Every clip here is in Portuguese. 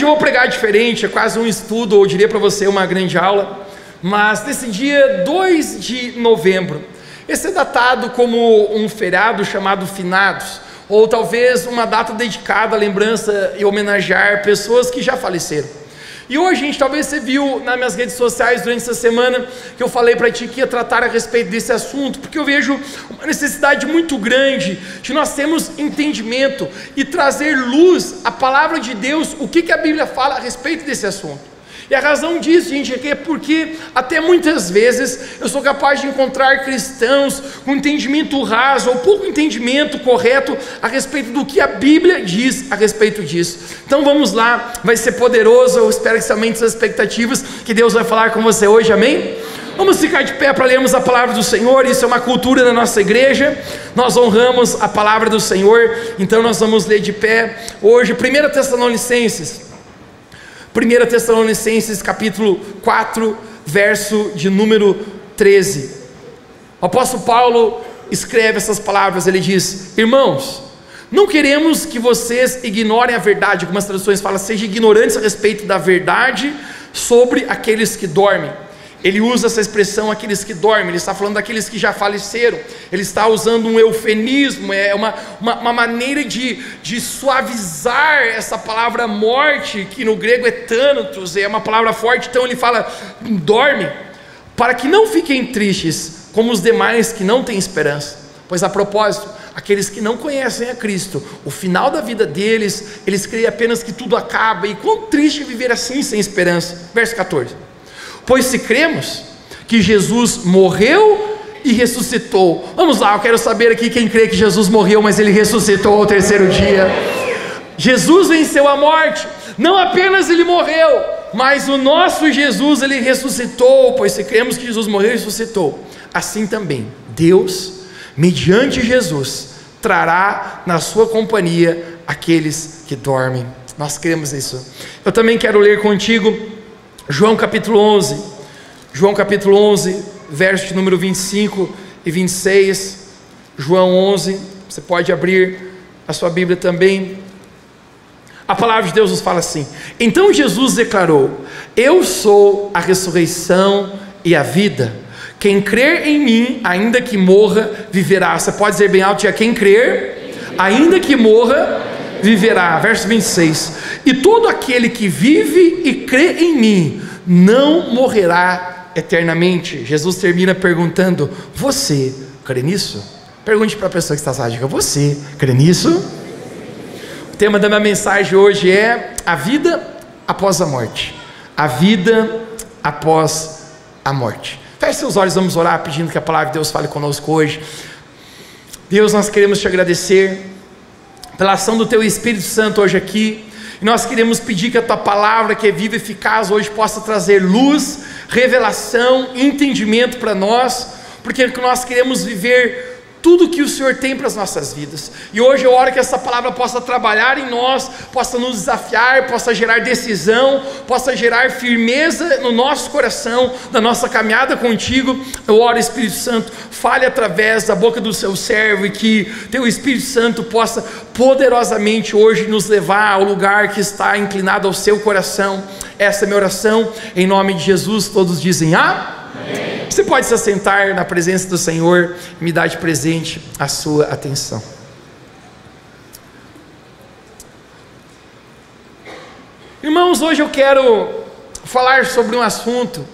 hoje eu vou pregar diferente, é quase um estudo, ou eu diria para você uma grande aula, mas nesse dia 2 de novembro, esse é datado como um feriado chamado Finados, ou talvez uma data dedicada à lembrança e homenagear pessoas que já faleceram. E hoje, gente, talvez você viu nas minhas redes sociais durante essa semana que eu falei para ti que ia tratar a respeito desse assunto, porque eu vejo uma necessidade muito grande de nós termos entendimento e trazer luz à palavra de Deus, o que a Bíblia fala a respeito desse assunto. E a razão disso, gente, é porque até muitas vezes eu sou capaz de encontrar cristãos com entendimento raso ou pouco entendimento correto a respeito do que a Bíblia diz a respeito disso. Então vamos lá, vai ser poderoso, eu espero que você aumente suas expectativas, que Deus vai falar com você hoje, amém? Vamos ficar de pé para lermos a palavra do Senhor. Isso é uma cultura da nossa igreja, nós honramos a palavra do Senhor, então nós vamos ler de pé hoje, 1 Tessalonicenses capítulo 4, verso de número 13, o apóstolo Paulo escreve essas palavras, ele diz: irmãos, não queremos que vocês ignorem a verdade, algumas traduções falam, sejam ignorantes a respeito da verdade sobre aqueles que dormem. Ele usa essa expressão, aqueles que dormem, ele está falando daqueles que já faleceram, ele está usando um eufemismo, é uma maneira de suavizar essa palavra morte, que no grego é thanatos, é uma palavra forte, então ele fala, dorme, para que não fiquem tristes, como os demais que não têm esperança, pois a propósito, aqueles que não conhecem a Cristo, o final da vida deles, eles creem apenas que tudo acaba, e quão triste viver assim sem esperança. Verso 14, pois se cremos que Jesus morreu e ressuscitou, vamos lá, eu quero saber aqui quem crê que Jesus morreu, mas ele ressuscitou ao terceiro dia. Jesus venceu a morte, não apenas ele morreu, mas o nosso Jesus, ele ressuscitou, pois se cremos que Jesus morreu e ressuscitou, assim também Deus, mediante Jesus, trará na sua companhia aqueles que dormem. Nós cremos nisso. Eu também quero ler contigo João capítulo 11, verso de número 25 e 26, João 11, você pode abrir a sua Bíblia também. A palavra de Deus nos fala assim: então Jesus declarou, eu sou a ressurreição e a vida, quem crer em mim, ainda que morra, viverá. Você pode dizer bem alto, quem crer, ainda que morra, viverá. Verso 26, e todo aquele que vive e crê em mim, não morrerá eternamente. Jesus termina perguntando, você crê nisso? Pergunte para a pessoa que está atrás, diga, você crê nisso? O tema da minha mensagem hoje é a vida após a morte. A vida após a morte. Feche seus olhos, vamos orar pedindo que a palavra de Deus fale conosco hoje. Deus, nós queremos te agradecer pela ação do teu Espírito Santo hoje aqui, e nós queremos pedir que a tua palavra, que é viva e eficaz, hoje possa trazer luz, revelação, entendimento para nós, porque nós queremos viver tudo que o Senhor tem para as nossas vidas, e hoje eu oro que essa palavra possa trabalhar em nós, possa nos desafiar, possa gerar decisão, possa gerar firmeza no nosso coração, na nossa caminhada contigo. Eu oro, Espírito Santo, fale através da boca do seu servo, e que teu Espírito Santo possa poderosamente hoje nos levar ao lugar que está inclinado ao seu coração. Essa é a minha oração, em nome de Jesus. Todos dizem amém. Você pode se assentar na presença do Senhor e me dar de presente a sua atenção. Irmãos, hoje eu quero falar sobre um assunto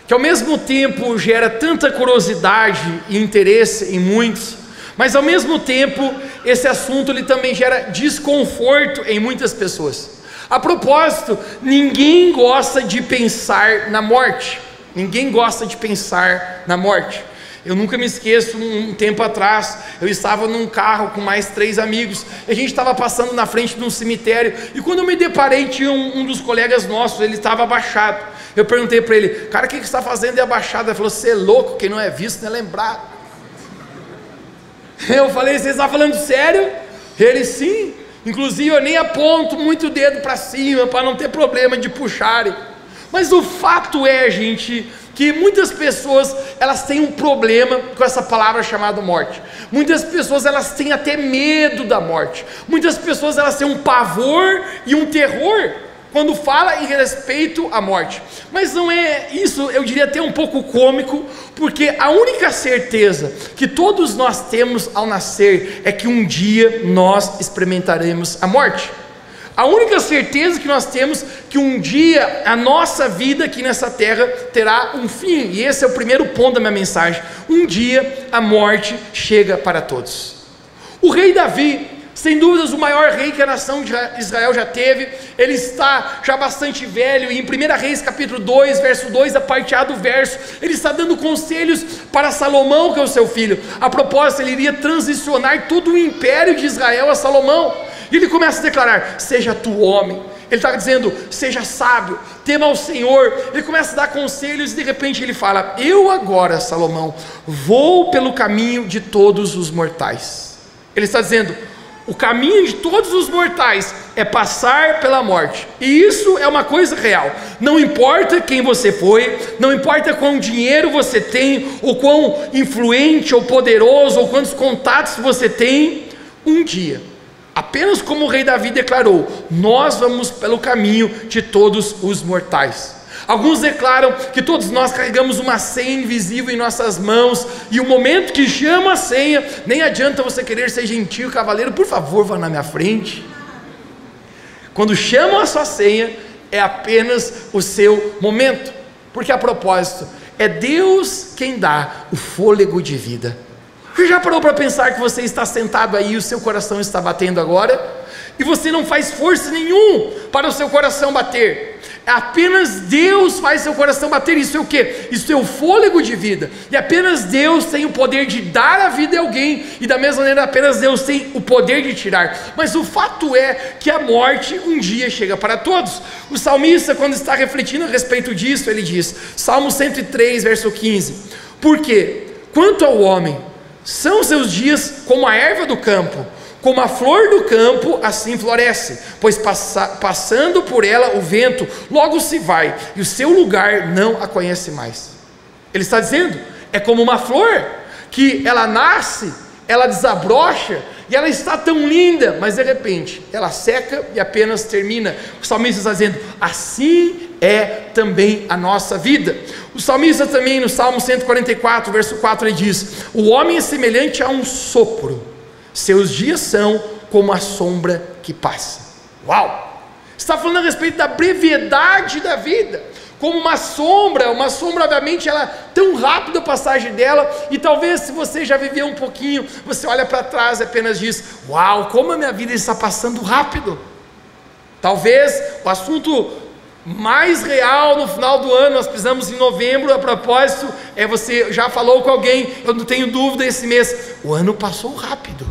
que ao mesmo tempo gera tanta curiosidade e interesse em muitos, mas ao mesmo tempo esse assunto ele também gera desconforto em muitas pessoas. A propósito, ninguém gosta de pensar na morte. Ninguém gosta de pensar na morte. Eu nunca me esqueço, um tempo atrás, eu estava num carro com mais 3 amigos, e a gente estava passando na frente de um cemitério, e quando eu me deparei, tinha um dos colegas nossos, ele estava abaixado. Eu perguntei para ele, cara, o que você está fazendo abaixado? Ele falou, você é louco, quem não é visto não é lembrado. Eu falei, você está falando sério? Ele, sim. Inclusive eu nem aponto muito o dedo para cima, para não ter problema de puxarem. Mas o fato é, gente, que muitas pessoas, elas têm um problema com essa palavra chamada morte. Muitas pessoas, elas têm até medo da morte. Muitas pessoas, elas têm um pavor e um terror quando fala em respeito à morte. Mas não é isso, eu diria até um pouco cômico, porque a única certeza que todos nós temos ao nascer é que um dia nós experimentaremos a morte. A única certeza que nós temos é que um dia a nossa vida aqui nessa terra terá um fim, e esse é o primeiro ponto da minha mensagem. Um dia a morte chega para todos. O rei Davi, sem dúvidas o maior rei que a nação de Israel já teve, ele está já bastante velho, e em 1 Reis capítulo 2, verso 2, a parte A do verso, ele está dando conselhos para Salomão, que é o seu filho. A propósito, ele iria transicionar todo o império de Israel a Salomão, e ele começa a declarar: seja tu homem. Ele está dizendo: seja sábio, tema ao Senhor. Ele começa a dar conselhos e de repente ele fala: eu agora, Salomão, vou pelo caminho de todos os mortais. Ele está dizendo: o caminho de todos os mortais é passar pela morte, e isso é uma coisa real. Não importa quem você foi, não importa quão dinheiro você tem, ou quão influente ou poderoso, ou quantos contatos você tem, um dia, apenas como o rei Davi declarou, nós vamos pelo caminho de todos os mortais. Alguns declaram que todos nós carregamos uma senha invisível em nossas mãos, e o momento que chama a senha, nem adianta você querer ser gentil, cavaleiro, por favor, vá na minha frente. Quando chamam a sua senha, é apenas o seu momento, porque a propósito, é Deus quem dá o fôlego de vida. Você já parou para pensar que você está sentado aí e o seu coração está batendo agora? E você não faz força nenhum para o seu coração bater. Apenas Deus faz seu coração bater. Isso é o que? Isso é o fôlego de vida. E apenas Deus tem o poder de dar a vida a alguém, e da mesma maneira apenas Deus tem o poder de tirar. Mas o fato é que a morte um dia chega para todos. O salmista, quando está refletindo a respeito disso, ele diz, Salmo 103, verso 15: porque quanto ao homem, são seus dias como a erva do campo, como a flor do campo, assim floresce, pois passando por ela o vento, logo se vai, e o seu lugar não a conhece mais. Ele está dizendo, é como uma flor, que ela nasce, ela desabrocha, e ela está tão linda, mas de repente, ela seca e apenas termina. O salmista está dizendo, assim é também a nossa vida. O salmista também, no Salmo 144, verso 4, ele diz, o homem é semelhante a um sopro, seus dias são como a sombra que passa. Uau! Está falando a respeito da brevidade da vida, como uma sombra, obviamente, ela tão rápida a passagem dela, e talvez se você já viveu um pouquinho, você olha para trás e apenas diz, uau, como a minha vida está passando rápido. Talvez o assunto mais real no final do ano, nós precisamos em novembro, a propósito, você já falou com alguém, eu não tenho dúvida esse mês, o ano passou rápido.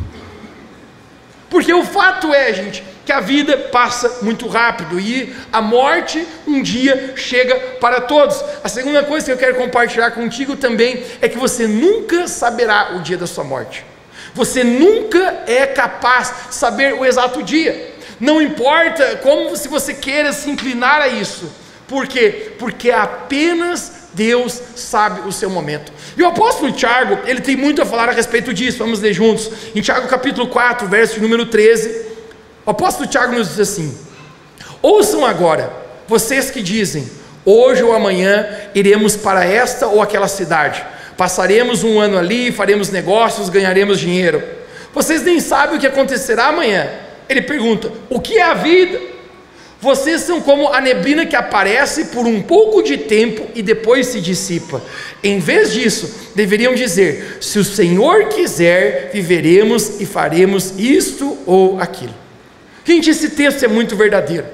Porque o fato é, gente, que a vida passa muito rápido, e a morte um dia chega para todos. A segunda coisa que eu quero compartilhar contigo também, é que você nunca saberá o dia da sua morte. Você nunca é capaz de saber o exato dia. Não importa como se você queira se inclinar a isso. Por quê? Porque apenas Deus sabe o seu momento. E o apóstolo Tiago, ele tem muito a falar a respeito disso. Vamos ler juntos. Em Tiago capítulo 4, verso número 13, o apóstolo Tiago nos diz assim: ouçam agora, vocês que dizem, hoje ou amanhã iremos para esta ou aquela cidade, passaremos um ano ali, faremos negócios, ganharemos dinheiro. Vocês nem sabem o que acontecerá amanhã. Ele pergunta, o que é a vida? Vocês são como a neblina que aparece por um pouco de tempo e depois se dissipa. Em vez disso, deveriam dizer, se o Senhor quiser, viveremos e faremos isto ou aquilo. Gente, esse texto é muito verdadeiro.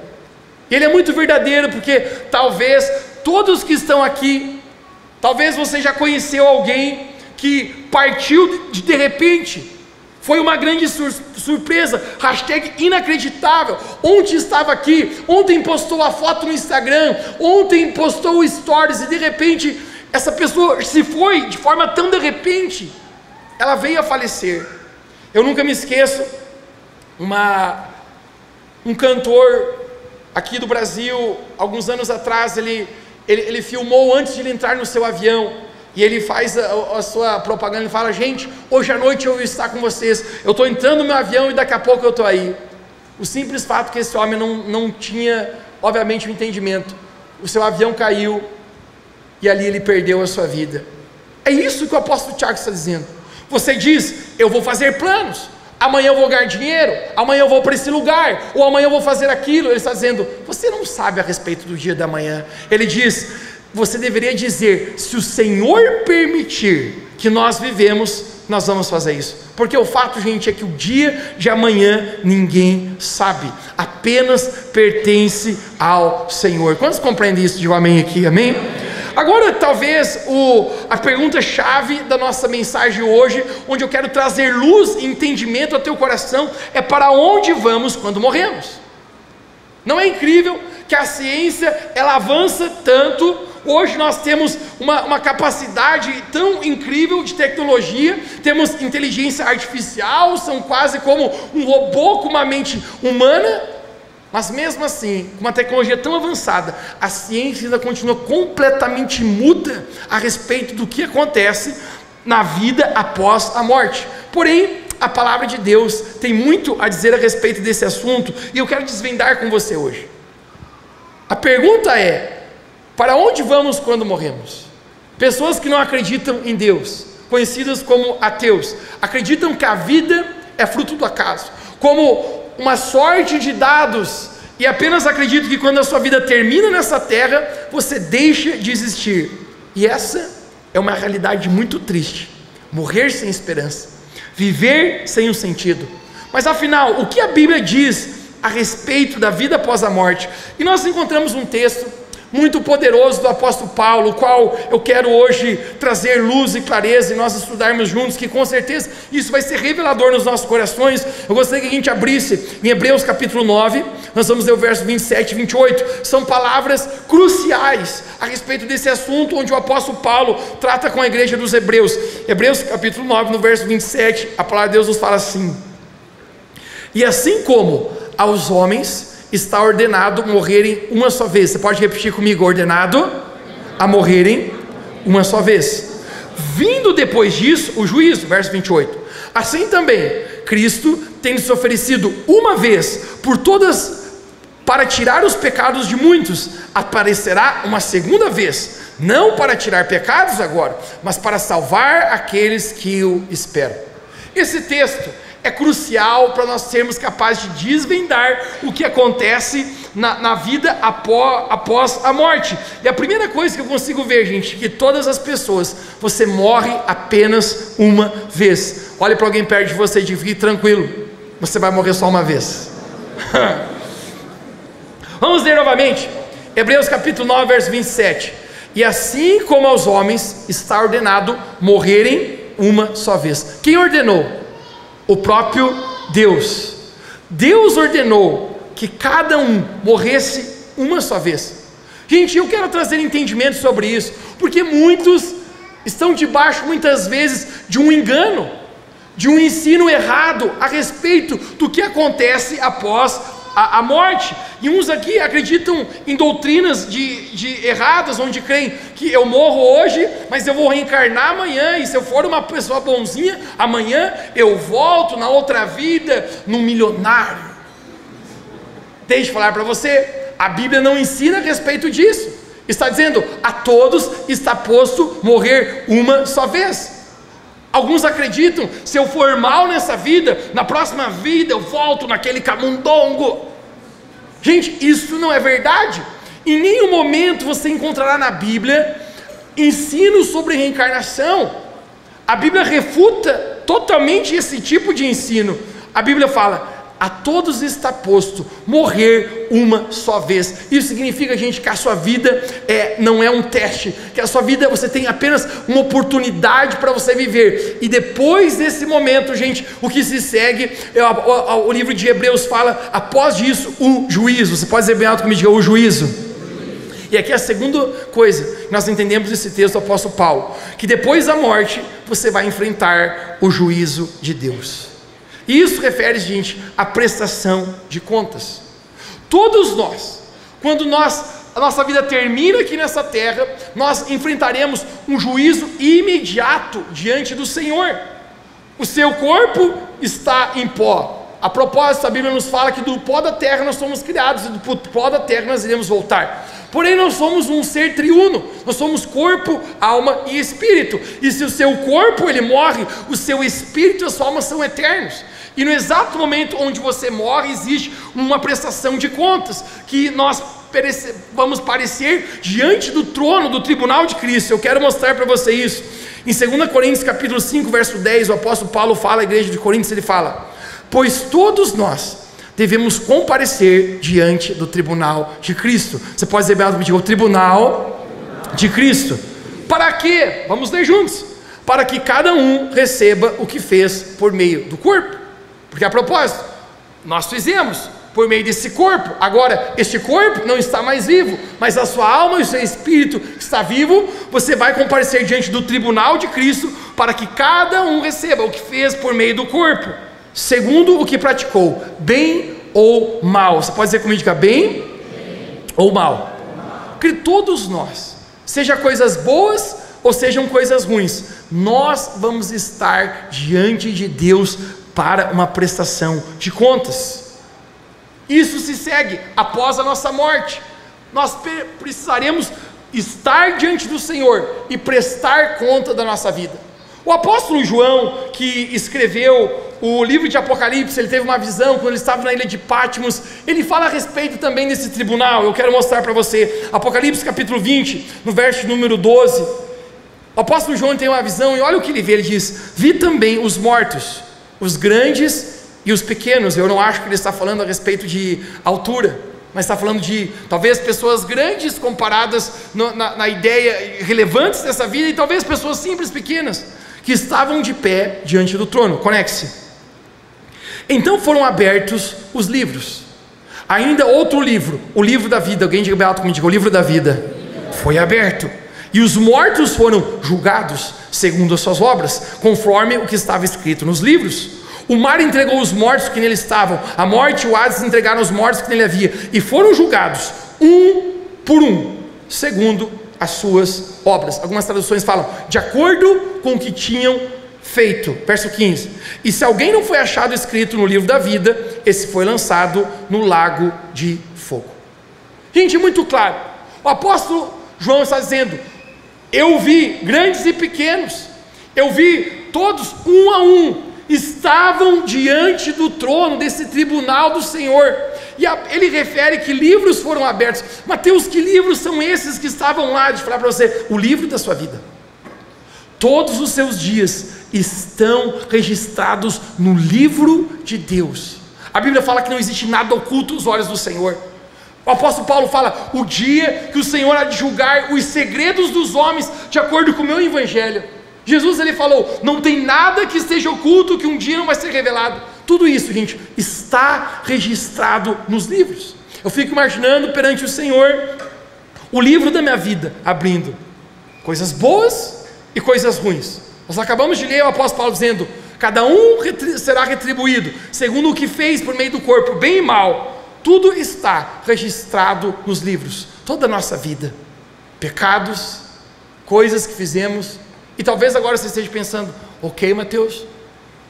Ele é muito verdadeiro porque talvez todos que estão aqui, talvez você já conheceu alguém que partiu de repente. Foi uma grande surpresa, hashtag inacreditável. Ontem estava aqui, ontem postou a foto no Instagram, ontem postou o stories, e de repente essa pessoa se foi de forma tão de repente, ela veio a falecer. Eu nunca me esqueço, um cantor aqui do Brasil, alguns anos atrás, ele filmou antes de ele entrar no seu avião, e ele faz a sua propaganda, ele fala, gente, hoje à noite eu vou estar com vocês, eu estou entrando no meu avião e daqui a pouco eu estou aí. O simples fato que esse homem não tinha obviamente, o entendimento. O seu avião caiu e ali ele perdeu a sua vida. É isso que o apóstolo Tiago está dizendo. Você diz: eu vou fazer planos, amanhã eu vou ganhar dinheiro, amanhã eu vou para esse lugar, ou amanhã eu vou fazer aquilo. Ele está dizendo: você não sabe a respeito do dia da manhã. Ele diz: você deveria dizer, se o Senhor permitir que nós vivemos, nós vamos fazer isso. Porque o fato, gente, é que o dia de amanhã ninguém sabe, apenas pertence ao Senhor. Quantos compreendem isso? Digo amém aqui, amém? Agora, talvez a pergunta-chave da nossa mensagem hoje, onde eu quero trazer luz e entendimento ao teu coração, é: para onde vamos quando morremos? Não é incrível que a ciência, ela avança tanto? Hoje nós temos uma capacidade tão incrível de tecnologia, temos inteligência artificial, são quase como um robô com uma mente humana, mas mesmo assim, com uma tecnologia tão avançada, a ciência ainda continua completamente muda a respeito do que acontece na vida após a morte. Porém, a palavra de Deus tem muito a dizer a respeito desse assunto, e eu quero desvendar com você hoje. A pergunta é: para onde vamos quando morremos? Pessoas que não acreditam em Deus, conhecidas como ateus, acreditam que a vida é fruto do acaso, como uma sorte de dados, e apenas acreditam que quando a sua vida termina nessa terra, você deixa de existir. E essa é uma realidade muito triste. Morrer sem esperança, viver sem um sentido. Mas afinal, o que a Bíblia diz a respeito da vida após a morte? E nós encontramos um texto muito poderoso do apóstolo Paulo, o qual eu quero hoje trazer luz e clareza e nós estudarmos juntos, que com certeza isso vai ser revelador nos nossos corações. Eu gostaria que a gente abrisse em Hebreus capítulo 9, nós vamos ler o verso 27 e 28, são palavras cruciais a respeito desse assunto, onde o apóstolo Paulo trata com a igreja dos Hebreus. Hebreus capítulo 9, no verso 27, a palavra de Deus nos fala assim: e assim como aos homens está ordenado morrerem uma só vez. Você pode repetir comigo: ordenado a morrerem uma só vez, vindo depois disso o juízo. Verso 28, assim também Cristo, tendo se oferecido uma vez por todas para tirar os pecados de muitos, aparecerá uma segunda vez, não para tirar pecados agora, mas para salvar aqueles que o esperam. Esse texto é crucial para nós sermos capazes de desvendar o que acontece na vida após a morte. E a primeira coisa que eu consigo ver, gente, que todas as pessoas, você morre apenas uma vez. Olhe para alguém perto de você e diga: fique tranquilo, você vai morrer só uma vez. Vamos ler novamente, Hebreus capítulo 9, verso 27. E assim como aos homens está ordenado morrerem uma só vez. Quem ordenou? O próprio Deus. Deus ordenou que cada um morresse uma só vez. Gente, eu quero trazer entendimento sobre isso, porque muitos estão debaixo, muitas vezes, de um engano, de um ensino errado a respeito do que acontece após a morte. E uns aqui acreditam em doutrinas erradas, onde creem que eu morro hoje, mas eu vou reencarnar amanhã, e se eu for uma pessoa bonzinha, amanhã eu volto na outra vida num milionário. Deixa eu falar para você, a Bíblia não ensina a respeito disso. Está dizendo: a todos está posto morrer uma só vez. Alguns acreditam: se eu for mal nessa vida, na próxima vida eu volto naquele camundongo. Gente, isso não é verdade. Em nenhum momento você encontrará na Bíblia ensino sobre reencarnação. A Bíblia refuta totalmente esse tipo de ensino. A Bíblia fala: a todos está posto morrer uma só vez. Isso significa, gente, que a sua vida não é um teste, que a sua vida você tem apenas uma oportunidade para você viver, e depois desse momento, gente, o que se segue, o livro de Hebreus fala, após isso, o juízo. Você pode dizer bem alto comigo: o juízo. E aqui a segunda coisa que nós entendemos desse texto do apóstolo Paulo, que depois da morte você vai enfrentar o juízo de Deus. E isso refere, gente, à prestação de contas. Todos nós, quando a nossa vida termina aqui nessa terra, nós enfrentaremos um juízo imediato diante do Senhor. O seu corpo está em pó, A propósito, a Bíblia nos fala que do pó da terra nós somos criados, e do pó da terra nós iremos voltar. Porém, nós somos um ser triuno, nós somos corpo, alma e espírito, e se o seu corpo ele morre, o seu espírito e a sua alma são eternos, e no exato momento onde você morre, existe uma prestação de contas, que nós vamos parecer diante do trono, do tribunal de Cristo. Eu quero mostrar para você isso, em 2 Coríntios capítulo 5, verso 10, o apóstolo Paulo fala à igreja de Coríntios, ele fala: pois todos nós devemos comparecer diante do tribunal de Cristo. Você pode dizer bem comigo, o tribunal de Cristo. Para quê? Vamos ler juntos. Para que cada um receba o que fez por meio do corpo. Porque a propósito, nós fizemos por meio desse corpo. Agora, este corpo não está mais vivo, mas a sua alma e o seu espírito está vivo. Você vai comparecer diante do tribunal de Cristo, para que cada um receba o que fez por meio do corpo, segundo o que praticou, bem ou mal. Você pode dizer comigo, diga bem ou mal. Que todos nós, seja coisas boas ou sejam coisas ruins, nós vamos estar diante de Deus para uma prestação de contas. Isso se segue após a nossa morte. Nós precisaremos estar diante do Senhor e prestar conta da nossa vida. O apóstolo João, que escreveu o livro de Apocalipse, ele teve uma visão quando ele estava na ilha de Patmos. Ele fala a respeito também desse tribunal. Eu quero mostrar para você, Apocalipse capítulo 20, no verso número 12. O apóstolo João tem uma visão, e olha o que ele vê. Ele diz: vi também os mortos, os grandes e os pequenos. Eu não acho que ele está falando a respeito de altura, mas está falando de talvez pessoas grandes comparadas na ideia, relevantes dessa vida, e talvez pessoas simples, pequenas, que estavam de pé diante do trono. Conecte-se. Então foram abertos os livros. Ainda outro livro, o livro da vida. Alguém diga bem alto comigo, o livro da vida foi aberto, e os mortos foram julgados segundo as suas obras, conforme o que estava escrito nos livros. O mar entregou os mortos que nele estavam, a morte e o Hades entregaram os mortos que nele havia, e foram julgados um por um, segundo as suas obras. Algumas traduções falam, de acordo com o que tinham feito. Verso 15: e se alguém não foi achado escrito no livro da vida, esse foi lançado no lago de fogo. Gente, muito claro, o apóstolo João está dizendo: eu vi grandes e pequenos, eu vi todos um a um, estavam diante do trono, desse tribunal do Senhor. E ele refere que livros foram abertos. Mateus, que livros são esses que estavam lá? De falar para você, o livro da sua vida. Todos os seus dias estão registrados no livro de Deus. A Bíblia fala que não existe nada oculto aos olhos do Senhor. O apóstolo Paulo fala, o dia que o Senhor há de julgar os segredos dos homens, de acordo com o meu evangelho. Jesus, ele falou, não tem nada que esteja oculto que um dia não vai ser revelado. Tudo isso, gente, está registrado nos livros. Eu fico imaginando perante o Senhor o livro da minha vida abrindo, coisas boas e coisas ruins. Nós acabamos de ler o apóstolo Paulo dizendo, cada um será retribuído segundo o que fez por meio do corpo, bem e mal. Tudo está registrado nos livros, toda a nossa vida, pecados, coisas que fizemos. E talvez agora você esteja pensando, ok, Mateus,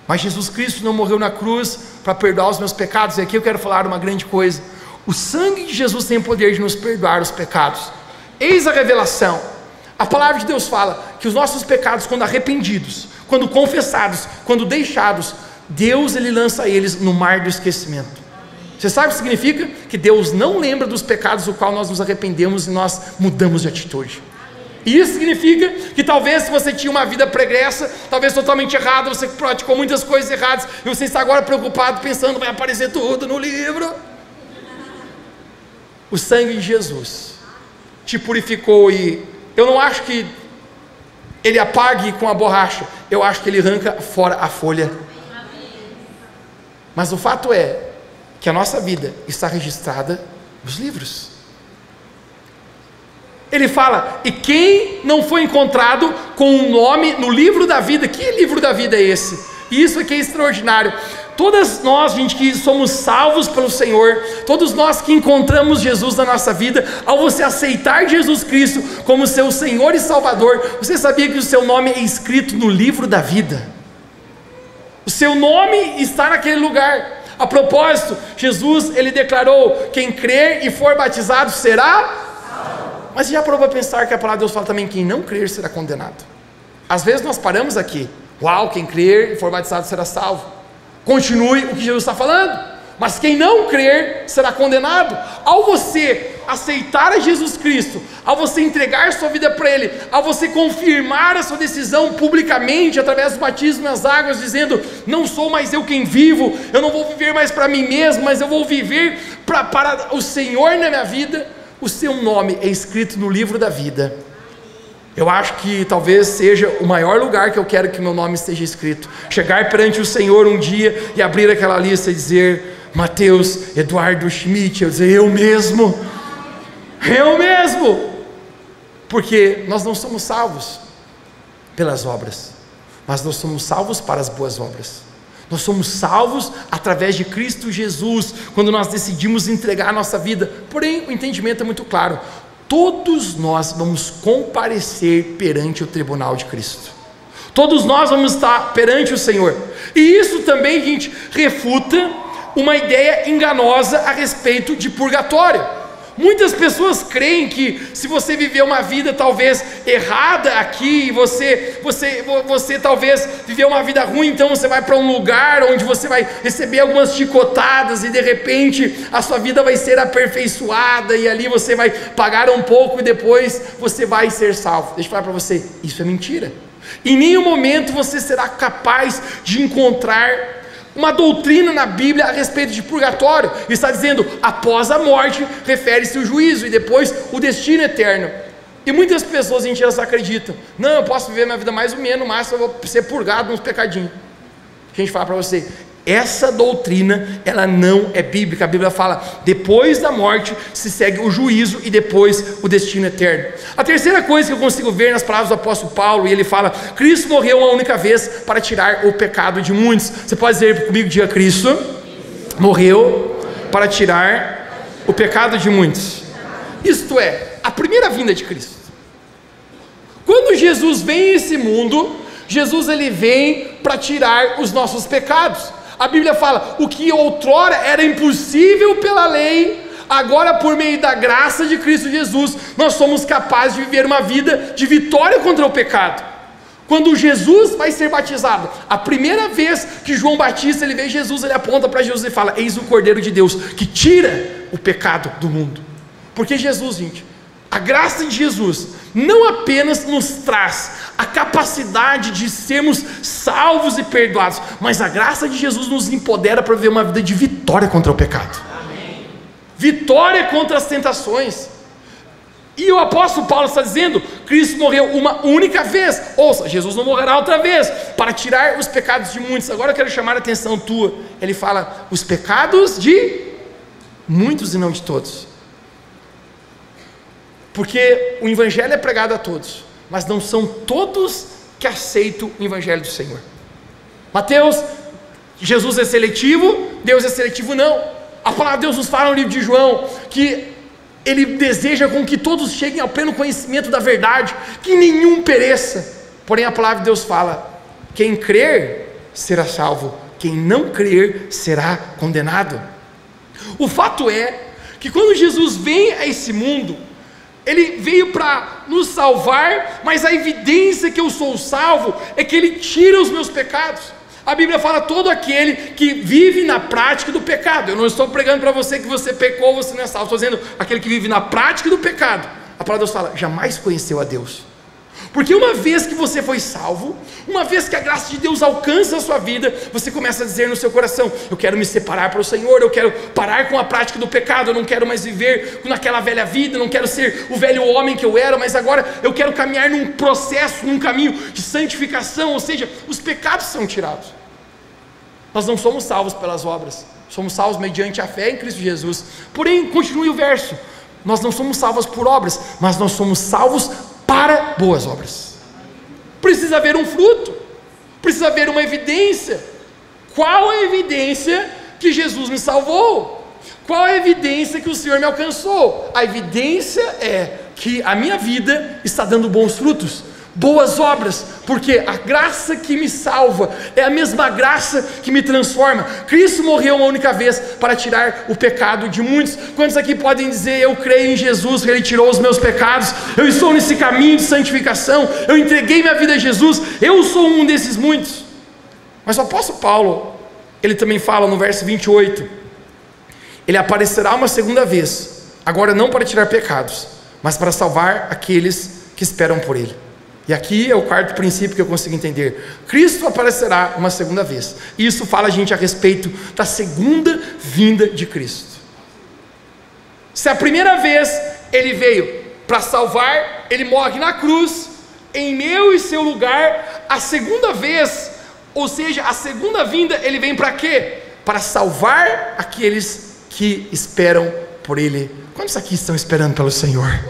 mas Jesus Cristo não morreu na cruz para perdoar os meus pecados. E aqui eu quero falar uma grande coisa: o sangue de Jesus tem o poder de nos perdoar os pecados. Eis a revelação. A palavra de Deus fala que os nossos pecados, quando arrependidos, quando confessados, quando deixados, Deus, ele lança eles no mar do esquecimento. Você sabe o que significa? Que Deus não lembra dos pecados do qual nós nos arrependemos e nós mudamos de atitude. E isso significa que talvez, se você tinha uma vida pregressa, talvez totalmente errada, você praticou muitas coisas erradas, e você está agora preocupado, pensando, vai aparecer tudo no livro. O sangue de Jesus te purificou, e eu não acho que ele apague com a borracha, eu acho que ele arranca fora a folha. Mas o fato é que a nossa vida está registrada nos livros. Ele fala, e quem não foi encontrado com um nome no livro da vida? Que livro da vida é esse? E isso aqui é extraordinário. Todas nós, gente, que somos salvos pelo Senhor, todos nós que encontramos Jesus na nossa vida, ao você aceitar Jesus Cristo como seu Senhor e Salvador, você sabia que o seu nome é escrito no livro da vida? O seu nome está naquele lugar. A propósito, Jesus, ele declarou: quem crer e for batizado será. Mas já parou para pensar que a palavra de Deus fala também: quem não crer será condenado? Às vezes nós paramos aqui: uau, quem crer e for batizado será salvo. Continue o que Jesus está falando. Mas quem não crer será condenado. Ao você aceitar a Jesus Cristo, ao você entregar sua vida para Ele, ao você confirmar a sua decisão publicamente, através do batismo nas águas, dizendo: não sou mais eu quem vivo, eu não vou viver mais para mim mesmo, mas eu vou viver para o Senhor na minha vida, o seu nome é escrito no livro da vida. Eu acho que talvez seja o maior lugar que eu quero que meu nome esteja escrito. Chegar perante o Senhor um dia e abrir aquela lista e dizer: Mateus Eduardo Schmidt, eu dizer: eu mesmo, porque nós não somos salvos pelas obras, mas nós somos salvos para as boas obras. Nós somos salvos através de Cristo Jesus, quando nós decidimos entregar a nossa vida. Porém, o entendimento é muito claro: todos nós vamos comparecer perante o tribunal de Cristo. Todos nós vamos estar perante o Senhor. E isso também, gente, refuta uma ideia enganosa a respeito de purgatório. Muitas pessoas creem que se você viver uma vida talvez errada aqui, você talvez viveu uma vida ruim, então você vai para um lugar onde você vai receber algumas chicotadas e de repente a sua vida vai ser aperfeiçoada e ali você vai pagar um pouco e depois você vai ser salvo. Deixa eu falar para você, isso é mentira. Em nenhum momento você será capaz de encontrar uma doutrina na Bíblia a respeito de purgatório. Está dizendo: após a morte refere-se o juízo e depois o destino eterno. E muitas pessoas, gente, elas acreditam: não, eu posso viver minha vida mais ou menos, no máximo eu vou ser purgado uns pecadinhos. A gente fala para você: essa doutrina, ela não é bíblica. A Bíblia fala: depois da morte se segue o juízo e depois o destino eterno. A terceira coisa que eu consigo ver nas palavras do apóstolo Paulo, e ele fala: Cristo morreu uma única vez para tirar o pecado de muitos. Você pode dizer comigo, diga: Cristo morreu para tirar o pecado de muitos. Isto é, a primeira vinda de Cristo. Quando Jesus vem a esse mundo, Jesus ele vem para tirar os nossos pecados. A Bíblia fala: o que outrora era impossível pela lei, agora por meio da graça de Cristo Jesus, nós somos capazes de viver uma vida de vitória contra o pecado. Quando Jesus vai ser batizado, a primeira vez que João Batista ele vê Jesus, ele aponta para Jesus e fala: eis o Cordeiro de Deus que tira o pecado do mundo. Porque Jesus, gente, a graça de Jesus não apenas nos traz a capacidade de sermos salvos e perdoados, mas a graça de Jesus nos empodera para viver uma vida de vitória contra o pecado. Amém. Vitória contra as tentações. E o apóstolo Paulo está dizendo: Cristo morreu uma única vez. Ouça, Jesus não morrerá outra vez para tirar os pecados de muitos. Agora eu quero chamar a atenção tua. Ele fala: os pecados de muitos e não de todos. Porque o evangelho é pregado a todos, mas não são todos que aceitam o evangelho do Senhor. Mateus, Jesus é seletivo, Deus é seletivo? Não. A palavra de Deus nos fala no livro de João que Ele deseja com que todos cheguem ao pleno conhecimento da verdade, que nenhum pereça. Porém a palavra de Deus fala: quem crer será salvo, quem não crer será condenado. O fato é que quando Jesus vem a esse mundo, Ele veio para nos salvar, mas a evidência que eu sou salvo é que Ele tira os meus pecados. A Bíblia fala: todo aquele que vive na prática do pecado. Eu não estou pregando para você que você pecou, você não é salvo. Estou dizendo aquele que vive na prática do pecado. A palavra de Deus fala: jamais conheceu a Deus. Porque uma vez que você foi salvo, uma vez que a graça de Deus alcança a sua vida, você começa a dizer no seu coração: eu quero me separar para o Senhor, eu quero parar com a prática do pecado, eu não quero mais viver naquela velha vida, eu não quero ser o velho homem que eu era, mas agora eu quero caminhar num processo, num caminho de santificação, ou seja, os pecados são tirados. Nós não somos salvos pelas obras, somos salvos mediante a fé em Cristo Jesus. Porém, continue o verso: nós não somos salvos por obras, mas nós somos salvos para boas obras. Precisa haver um fruto, precisa haver uma evidência. Qual a evidência que Jesus me salvou? Qual a evidência que o Senhor me alcançou? A evidência é que a minha vida está dando bons frutos. boas obras, porque a graça que me salva é a mesma graça que me transforma. Cristo morreu uma única vez para tirar o pecado de muitos. Quantos aqui podem dizer: eu creio em Jesus, Ele tirou os meus pecados, eu estou nesse caminho de santificação, eu entreguei minha vida a Jesus, eu sou um desses muitos. Mas o apóstolo Paulo, ele também fala no verso 28, ele aparecerá uma segunda vez, agora não para tirar pecados, mas para salvar aqueles que esperam por Ele. E aqui é o quarto princípio que eu consigo entender: Cristo aparecerá uma segunda vez. E isso fala a gente a respeito da segunda vinda de Cristo. Se a primeira vez Ele veio para salvar, Ele morre na cruz, em meu e seu lugar. A segunda vez, ou seja, a segunda vinda, Ele vem para quê? Para salvar aqueles que esperam por Ele. Quantos aqui estão esperando pelo Senhor?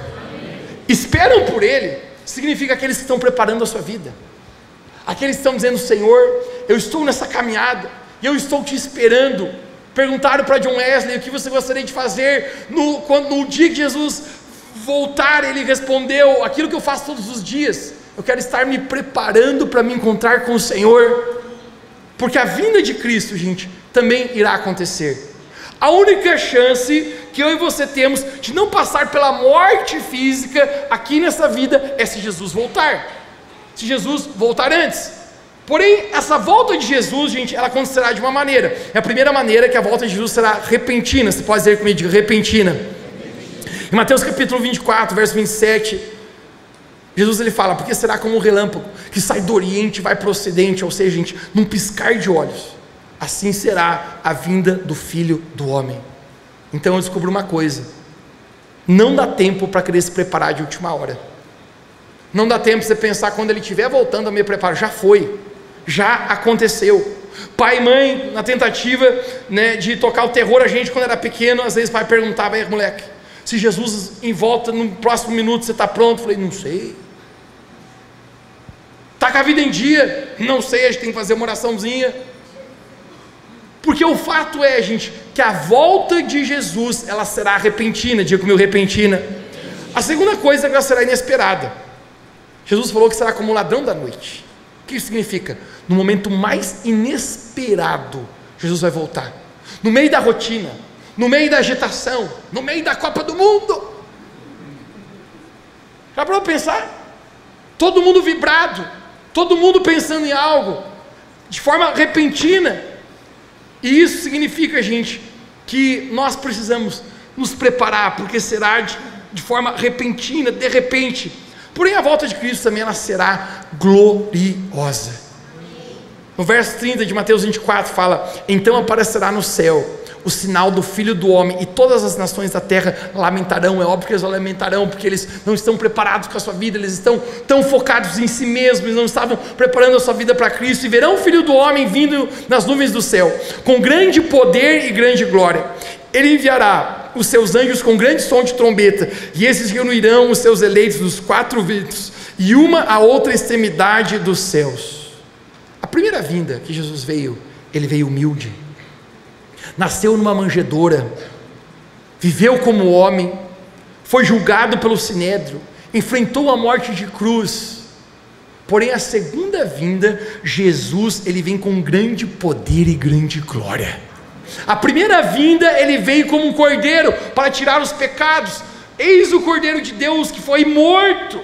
Esperam por Ele significa aqueles que estão preparando a sua vida, aqueles que estão dizendo: Senhor, eu estou nessa caminhada e eu estou te esperando. Perguntaram para John Wesley: o que você gostaria de fazer no dia que Jesus voltar? Ele respondeu: aquilo que eu faço todos os dias, eu quero estar me preparando para me encontrar com o Senhor, porque a vinda de Cristo, gente, também irá acontecer. A única chance que eu e você temos de não passar pela morte física aqui nessa vida é se Jesus voltar, se Jesus voltar antes. Porém, essa volta de Jesus, gente, ela acontecerá de uma maneira. A primeira maneira é que a volta de Jesus será repentina. Você pode dizer comigo: repentina. Em Mateus capítulo 24, verso 27, Jesus ele fala: porque será como um relâmpago que sai do oriente e vai para o ocidente, ou seja, gente, num piscar de olhos, assim será a vinda do Filho do Homem. Então eu descubro uma coisa: não dá tempo para querer se preparar de última hora, não dá tempo para você pensar quando Ele estiver voltando a me preparar. Já foi, já aconteceu. Pai e mãe, na tentativa, né, de tocar o terror a gente quando era pequeno, às vezes o pai perguntava: aí moleque, se Jesus em volta no próximo minuto, você está pronto? Eu falei: não sei. Está com a vida em dia? Não sei, a gente tem que fazer uma oraçãozinha. Porque o fato é, gente, que a volta de Jesus, ela será repentina. Diga comigo: repentina. A segunda coisa é que ela será inesperada. Jesus falou que será como um ladrão da noite. O que isso significa? No momento mais inesperado, Jesus vai voltar. No meio da rotina, no meio da agitação, no meio da Copa do Mundo. Já parou para pensar? Todo mundo vibrado, todo mundo pensando em algo, de forma repentina. E isso significa, gente, que nós precisamos nos preparar, porque será de forma repentina, de repente. Porém, a volta de Cristo também ela será gloriosa. No verso 30 de Mateus 24 fala: então aparecerá no céu o sinal do Filho do Homem, e todas as nações da terra lamentarão. É óbvio que eles lamentarão, porque eles não estão preparados com a sua vida, eles estão tão focados em si mesmos, eles não estavam preparando a sua vida para Cristo. E verão o Filho do Homem vindo nas nuvens do céu, com grande poder e grande glória. Ele enviará os seus anjos com grande som de trombeta, e esses reunirão os seus eleitos dos quatro ventos, e uma a outra extremidade dos céus. A primeira vinda que Jesus veio, Ele veio humilde, nasceu numa manjedoura, viveu como homem, foi julgado pelo sinédrio, enfrentou a morte de cruz. Porém, a segunda vinda, Jesus, Ele vem com grande poder e grande glória. A primeira vinda, Ele veio como um cordeiro para tirar os pecados. Eis o Cordeiro de Deus que foi morto.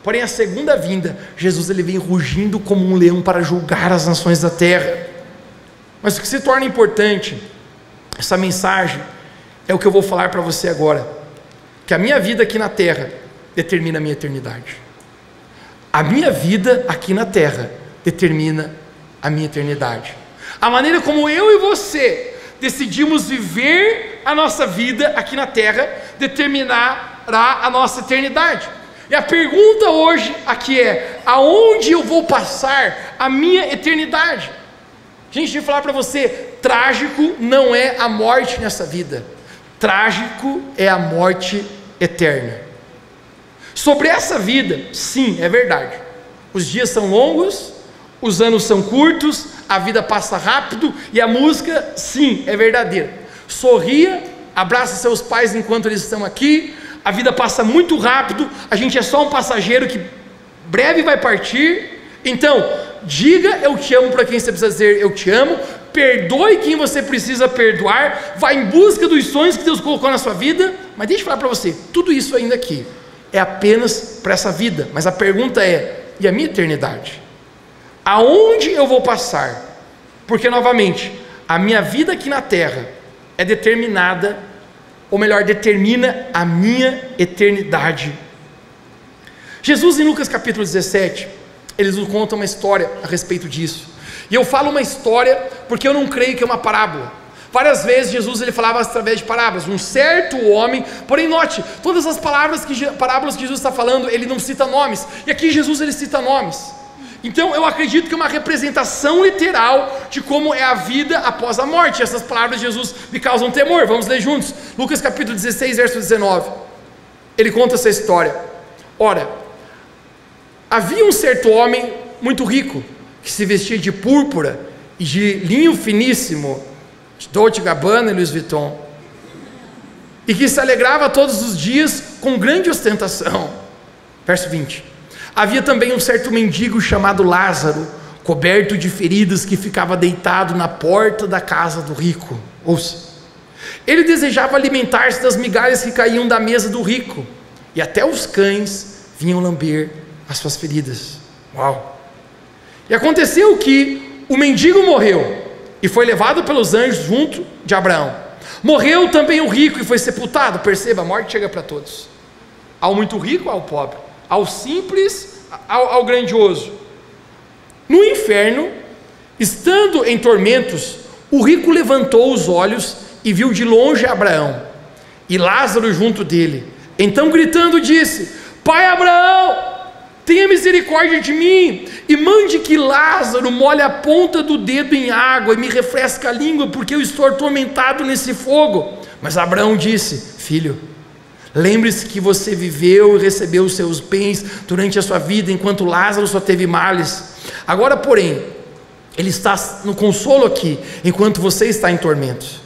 Porém, a segunda vinda, Jesus Ele vem rugindo como um leão para julgar as nações da terra. Mas o que se torna importante, essa mensagem, é o que eu vou falar para você agora, que a minha vida aqui na terra determina a minha eternidade. A minha vida aqui na terra determina a minha eternidade. A maneira como eu e você decidimos viver a nossa vida aqui na terra determinará a nossa eternidade. E a pergunta hoje aqui é: aonde eu vou passar a minha eternidade? Gente, deixa eu falar para você, trágico não é a morte nessa vida, trágico é a morte eterna. Sobre essa vida, sim, é verdade, os dias são longos, os anos são curtos, a vida passa rápido, e a música, sim, é verdadeira. Sorria, abraça seus pais enquanto eles estão aqui, a vida passa muito rápido, a gente é só um passageiro que breve vai partir. Então, diga eu te amo para quem você precisa dizer eu te amo, perdoe quem você precisa perdoar, vá em busca dos sonhos que Deus colocou na sua vida. Mas deixa eu falar para você, tudo isso ainda aqui é apenas para essa vida, mas a pergunta é, e a minha eternidade? Aonde eu vou passar? Porque novamente, a minha vida aqui na terra é determinada, ou melhor, determina a minha eternidade. Jesus, em Lucas capítulo 17, eles nos contam uma história a respeito disso. E eu falo uma história porque eu não creio que é uma parábola. Várias vezes Jesus ele falava através de parábolas. Um certo homem, porém note, todas as parábolas que Jesus está falando, ele não cita nomes. E aqui Jesus ele cita nomes. Então eu acredito que é uma representação literal de como é a vida após a morte. Essas palavras de Jesus me causam temor. Vamos ler juntos. Lucas capítulo 16, verso 19. Ele conta essa história. Ora, havia um certo homem muito rico, que se vestia de púrpura e de linho finíssimo, de Dolce & Gabbana e Louis Vuitton, e que se alegrava todos os dias com grande ostentação. Verso 20. Havia também um certo mendigo chamado Lázaro, coberto de feridas, que ficava deitado na porta da casa do rico. Ouça. Ele desejava alimentar-se das migalhas que caíam da mesa do rico, e até os cães vinham lamber as suas feridas. Uau! E aconteceu que o mendigo morreu e foi levado pelos anjos junto de Abraão. Morreu também o rico e foi sepultado. Perceba, a morte chega para todos, ao muito rico, ao pobre, ao simples, ao grandioso. No inferno, estando em tormentos, o rico levantou os olhos e viu de longe Abraão e Lázaro junto dele. Então gritando disse: Pai Abraão, tenha misericórdia de mim e mande que Lázaro molhe a ponta do dedo em água e me refresque a língua, porque eu estou atormentado nesse fogo. Mas Abraão disse: Filho, lembre-se que você viveu e recebeu os seus bens durante a sua vida, enquanto Lázaro só teve males. Agora, porém, ele está no consolo aqui, enquanto você está em tormentos.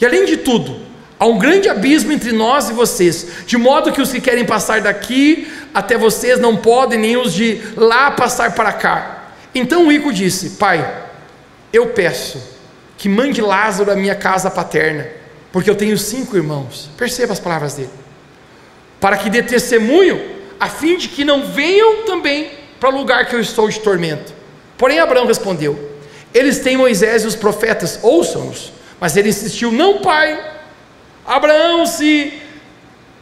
E além de tudo, há um grande abismo entre nós e vocês, de modo que os que querem passar daqui até vocês não podem, nem os de lá passar para cá. Então o rico disse: Pai, eu peço que mande Lázaro à minha casa paterna, porque eu tenho 5 irmãos. Perceba as palavras dele. Para que dê testemunho, a fim de que não venham também para o lugar que eu estou de tormento. Porém Abraão respondeu: Eles têm Moisés e os profetas, ouçam-nos. Mas ele insistiu: Não, pai. Abraão, se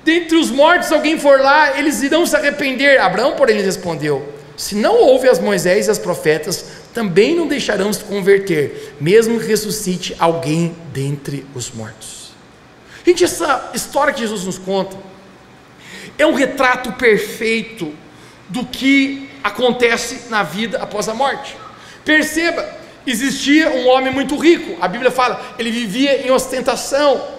dentre os mortos alguém for lá, eles irão se arrepender. Abraão, porém, lhe respondeu: Se não houve as Moisés e as profetas, também não deixarão se converter, mesmo que ressuscite alguém dentre os mortos. Gente, essa história que Jesus nos conta é um retrato perfeito do que acontece na vida após a morte. Perceba, existia um homem muito rico. A Bíblia fala, ele vivia em ostentação,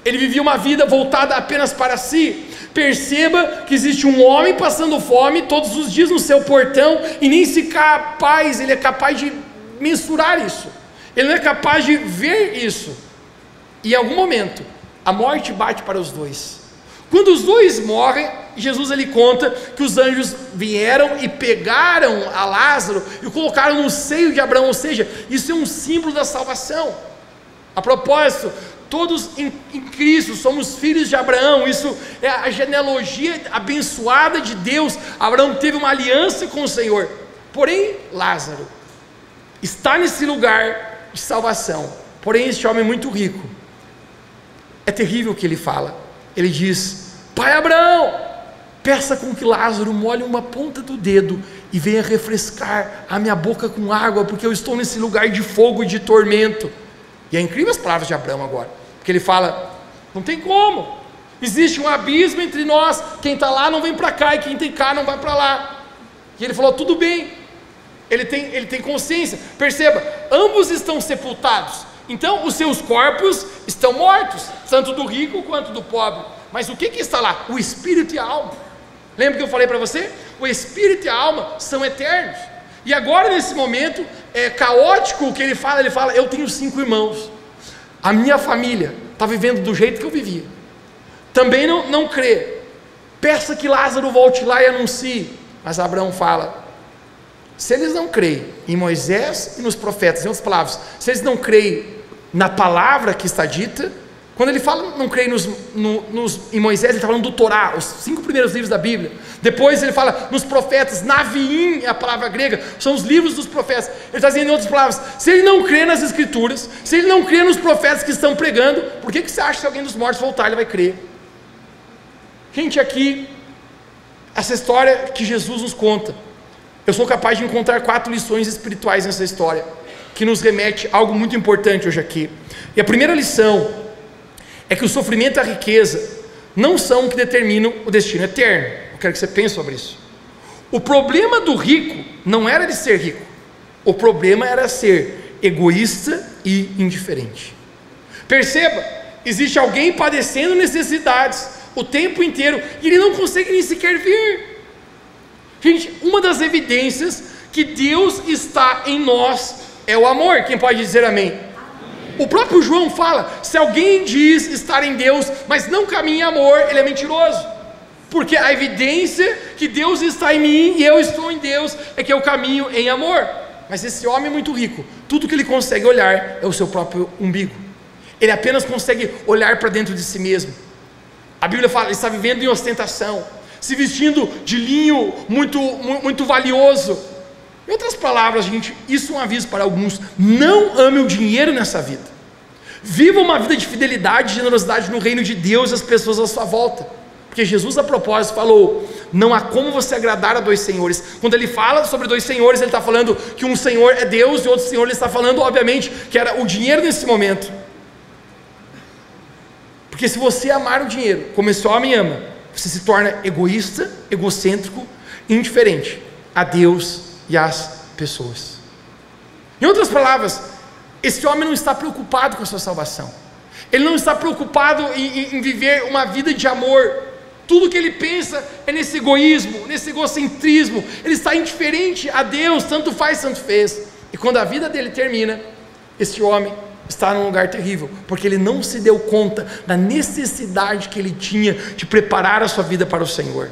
ele vivia uma vida voltada apenas para si. Perceba que existe um homem passando fome todos os dias no seu portão, e nem se capaz, ele é capaz de mensurar isso, ele não é capaz de ver isso. E em algum momento a morte bate para os dois. Quando os dois morrem, Jesus ele conta que os anjos vieram e pegaram a Lázaro e o colocaram no seio de Abraão. Ou seja, isso é um símbolo da salvação. A propósito, todos em Cristo somos filhos de Abraão. Isso é a genealogia abençoada de Deus. Abraão teve uma aliança com o Senhor. Porém, Lázaro está nesse lugar de salvação. Porém, este homem muito rico, é terrível o que ele fala. Ele diz: Pai Abraão, peça com que Lázaro molhe uma ponta do dedo e venha refrescar a minha boca com água, porque eu estou nesse lugar de fogo e de tormento. E é incrível as palavras de Abraão agora, porque ele fala: não tem como, existe um abismo entre nós, quem está lá não vem para cá, e quem tem cá não vai para lá. E ele falou: tudo bem, ele tem consciência. Perceba, ambos estão sepultados, então os seus corpos estão mortos, tanto do rico quanto do pobre. Mas o que está lá? O espírito e a alma. Lembra que eu falei para você? O espírito e a alma são eternos. E agora, nesse momento é caótico o que ele fala. Ele fala: eu tenho 5 irmãos, a minha família está vivendo do jeito que eu vivia, também não crê. Peça que Lázaro volte lá e anuncie. Mas Abraão fala: se eles não creem em Moisés e nos profetas, em outras palavras, se eles não creem na palavra que está dita, quando ele fala não creem em Moisés, ele está falando do Torá, os 5 primeiros livros da Bíblia. Depois ele fala nos profetas, Naviim é a palavra grega, são os livros dos profetas. Ele está dizendo em outras palavras: se ele não crê nas escrituras, se ele não crê nos profetas que estão pregando, por que você acha que se alguém dos mortos voltar ele vai crer? Gente, aqui, essa história que Jesus nos conta, eu sou capaz de encontrar 4 lições espirituais nessa história, que nos remete a algo muito importante hoje aqui. E a primeira lição é que o sofrimento e a riqueza não são o que determinam o destino eterno. Eu quero que você pense sobre isso. O problema do rico não era ele ser rico, o problema era ser egoísta e indiferente. Perceba, existe alguém padecendo necessidades o tempo inteiro e ele não consegue nem sequer vir. Gente, uma das evidências que Deus está em nós é o amor. Quem pode dizer amém? Amém. O próprio João fala: se alguém diz estar em Deus, mas não caminha em amor, ele é mentiroso. Porque a evidência que Deus está em mim e eu estou em Deus é que eu caminho em amor. Mas esse homem é muito rico, tudo que ele consegue olhar é o seu próprio umbigo. Ele apenas consegue olhar para dentro de si mesmo. A Bíblia fala: ele está vivendo em ostentação, se vestindo de linho muito valioso. Em outras palavras, gente, isso é um aviso para alguns: não ame o dinheiro nessa vida. Viva uma vida de fidelidade e generosidade no reino de Deus e as pessoas à sua volta. Porque Jesus, a propósito, falou: não há como você agradar a 2 senhores. Quando ele fala sobre 2 senhores, ele está falando que um senhor é Deus e outro senhor ele está falando, obviamente, que era o dinheiro nesse momento. Porque se você amar o dinheiro como esse homem ama, você se torna egoísta, egocêntrico, indiferente a Deus e às pessoas. Em outras palavras, esse homem não está preocupado com a sua salvação. Ele não está preocupado em viver uma vida de amor. Tudo que ele pensa é nesse egoísmo, nesse egocentrismo. Ele está indiferente a Deus, tanto faz, tanto fez. E quando a vida dele termina, esse homem está num lugar terrível, porque ele não se deu conta da necessidade que ele tinha de preparar a sua vida para o Senhor.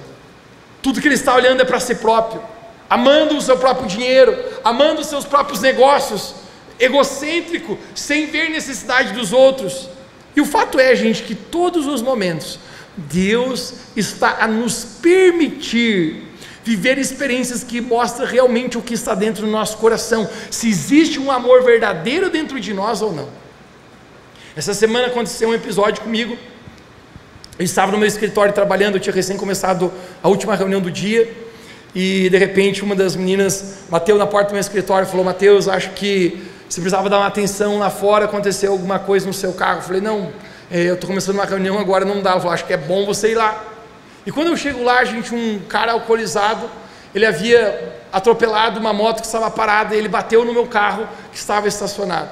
Tudo que ele está olhando é para si próprio, amando o seu próprio dinheiro, amando os seus próprios negócios, egocêntrico, sem ver necessidade dos outros. E o fato é, gente, que todos os momentos Deus está a nos permitir viver experiências que mostram realmente o que está dentro do nosso coração, se existe um amor verdadeiro dentro de nós ou não. Essa semana aconteceu um episódio comigo. Eu estava no meu escritório trabalhando, eu tinha recém começado a última reunião do dia, e de repente uma das meninas bateu na porta do meu escritório e falou: Mateus, acho que você precisava dar uma atenção lá fora, aconteceu alguma coisa no seu carro. Eu falei: não, eu estou começando uma reunião agora, não dá. Ela falou: acho que é bom você ir lá. E quando eu chego lá, gente, um cara alcoolizado, ele havia atropelado uma moto que estava parada, e ele bateu no meu carro que estava estacionado.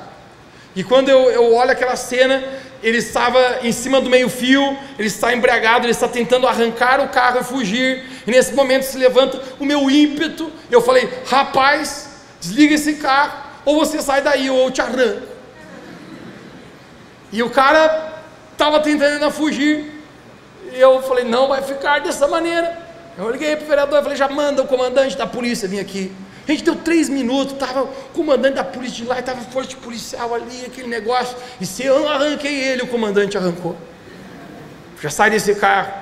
E quando eu olho aquela cena, ele estava em cima do meio fio, ele está embriagado, ele está tentando arrancar o carro e fugir, e nesse momento se levanta o meu ímpeto. Eu falei: rapaz, desliga esse carro, ou você sai daí, ou eu te arranco. E o cara estava tentando fugir, e eu falei: não vai ficar dessa maneira. Eu liguei para o vereador e falei: já manda o comandante da polícia vir aqui. A gente deu 3 minutos, estava o comandante da polícia de lá, estava forte policial ali, aquele negócio, e se eu não arranquei ele, o comandante arrancou. Já sai desse carro.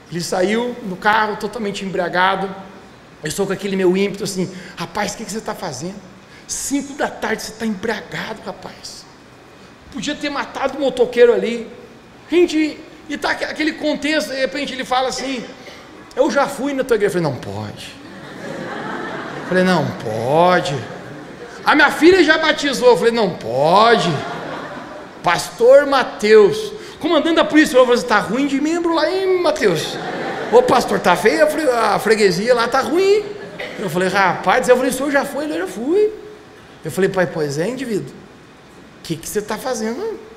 Ele saiu do carro totalmente embriagado. Eu estou com aquele meu ímpeto assim: rapaz, o que você está fazendo? 5 da tarde, você está embriagado, rapaz. Podia ter matado o motoqueiro ali. Gente, e está aquele contexto, de repente ele fala assim: eu já fui na tua igreja. Eu falei: não pode. Eu falei: não pode. A minha filha já batizou. Eu falei: não pode. Pastor Mateus, comandante da polícia, falou: você está ruim de membro lá, hein, Mateus? Ô pastor, está feia a freguesia lá, está ruim. Eu falei: rapaz, eu falei: o senhor já foi? Ele: eu já fui. Eu falei: pai, pois é, indivíduo, o que você está fazendo?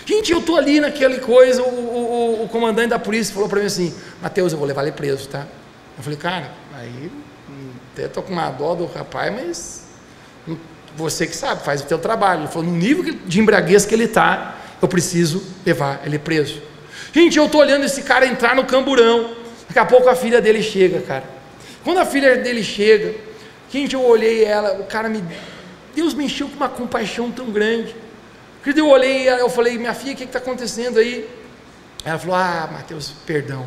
Gente, eu estou ali naquela coisa, o comandante da polícia falou para mim assim: Mateus, eu vou levar ele preso, tá? Eu falei: cara, aí até estou com uma dó do rapaz, mas você que sabe, faz o teu trabalho. Ele falou: no nível de embriaguez que ele está, eu preciso levar ele preso. Gente, eu estou olhando esse cara entrar no camburão. Daqui a pouco a filha dele chega, cara. Quando a filha dele chega, gente, eu olhei ela, Deus me encheu com uma compaixão tão grande. Quando eu olhei ela, eu falei, minha filha, o que está acontecendo aí? Ela falou, Mateus, perdão,